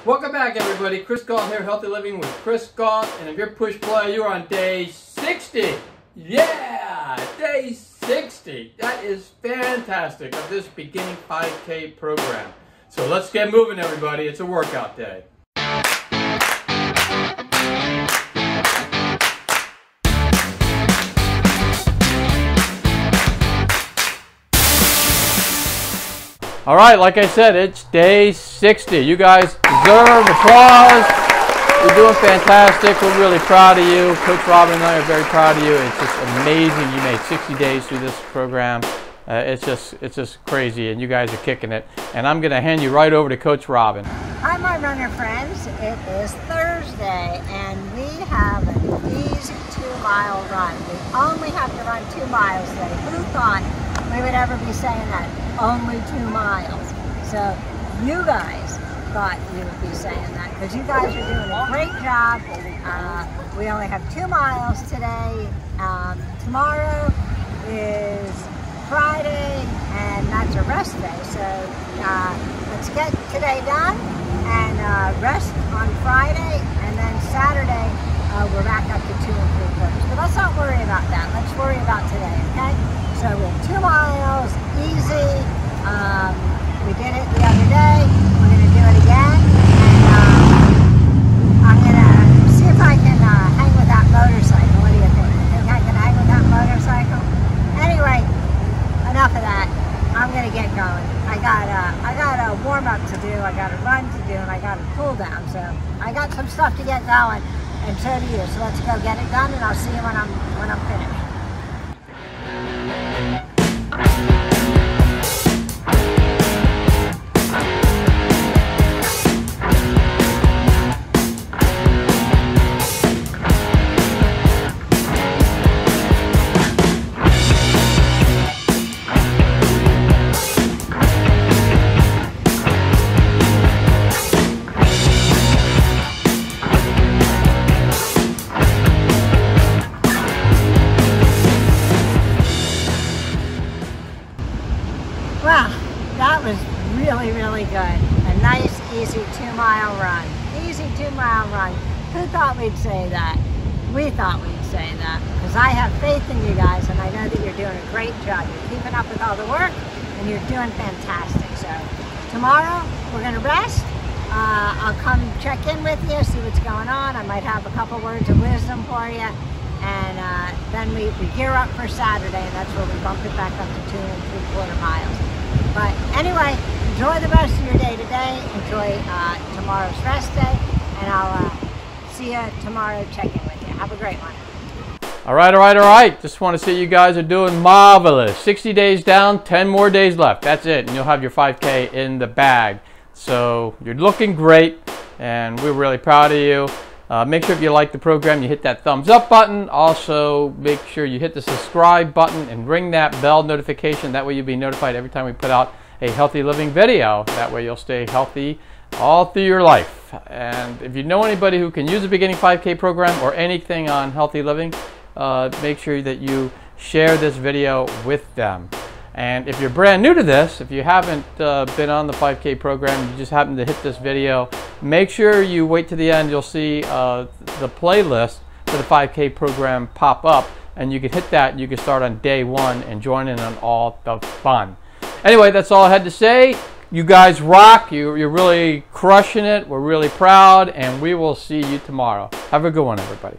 Welcome back, everybody. Chris Gault here, Healthy Living with Chris Gault. And if you're push play, you're on day 60. Yeah, day 60. That is fantastic of this beginning 5K program. So let's get moving, everybody. It's a workout day. All right, like I said, it's day 60. You guys deserve applause. You're doing fantastic. We're really proud of you. Coach Robin and I are very proud of you. It's just amazing. You made 60 days through this program. It's just crazy, and you guys are kicking it. And I'm going to hand you right over to Coach Robin. Hi, my runner friends. It is Thursday, and we have an easy 2-mile run. We only have to run 2 miles today. Who thought we would ever be saying that? Only 2 miles. So you guys thought you would be saying that because you guys are doing a great job. We only have 2 miles today. Tomorrow is Friday, and that's a rest day. So let's get today done and rest on Friday, and then Saturday we're back up to 2 3/4. But let's not worry about that. Let's worry about today, okay? So we have 2 miles, easy. We did it the other day. We're going to do it again. And I'm going to see if I can hang with that motorcycle. What do you think? You think I can hang with that motorcycle? Anyway, enough of that. I'm going to get going. I got a warm-up to do. I got a run to do, and I got a cool down. So I got some stuff to get going, and so do you. So let's go get it done, and I'll see you when I'm finished. Well, that was really, really good. A nice, easy 2-mile run. Easy 2-mile run. Who thought we'd say that? We thought we'd say that because I have faith in you guys, and I know that you're doing a great job. You're keeping up with all the work, and you're doing fantastic. So tomorrow, we're going to rest. I'll come check in with you, see what's going on. I might have a couple words of wisdom for you. And then we gear up for Saturday, and that's where we bump it back up to 2 3/4 miles. But anyway, enjoy the rest of your day today. Enjoy tomorrow's rest day, and I'll see you tomorrow. Check in with you. Have a great one. All right. Just want to say you guys are doing marvelous. 60 days down, 10 more days left. That's it, and you'll have your 5K in the bag. So you're looking great, and we're really proud of you. Make sure if you like the program, you hit that thumbs up button. Also, make sure you hit the subscribe button and ring that bell notification. That way you'll be notified every time we put out a healthy living video. That way you'll stay healthy all through your life. And if you know anybody who can use a beginning 5K program or anything on healthy living, make sure that you share this video with them. And if you're brand new to this, if you haven't been on the 5K program, you just happen to hit this video, make sure you wait to the end. You'll see the playlist for the 5K program pop up, and you can hit that. You can start on day 1 and join in on all the fun. Anyway, that's all I had to say. You guys rock. You're really crushing it. We're really proud, and we will see you tomorrow. Have a good one, everybody.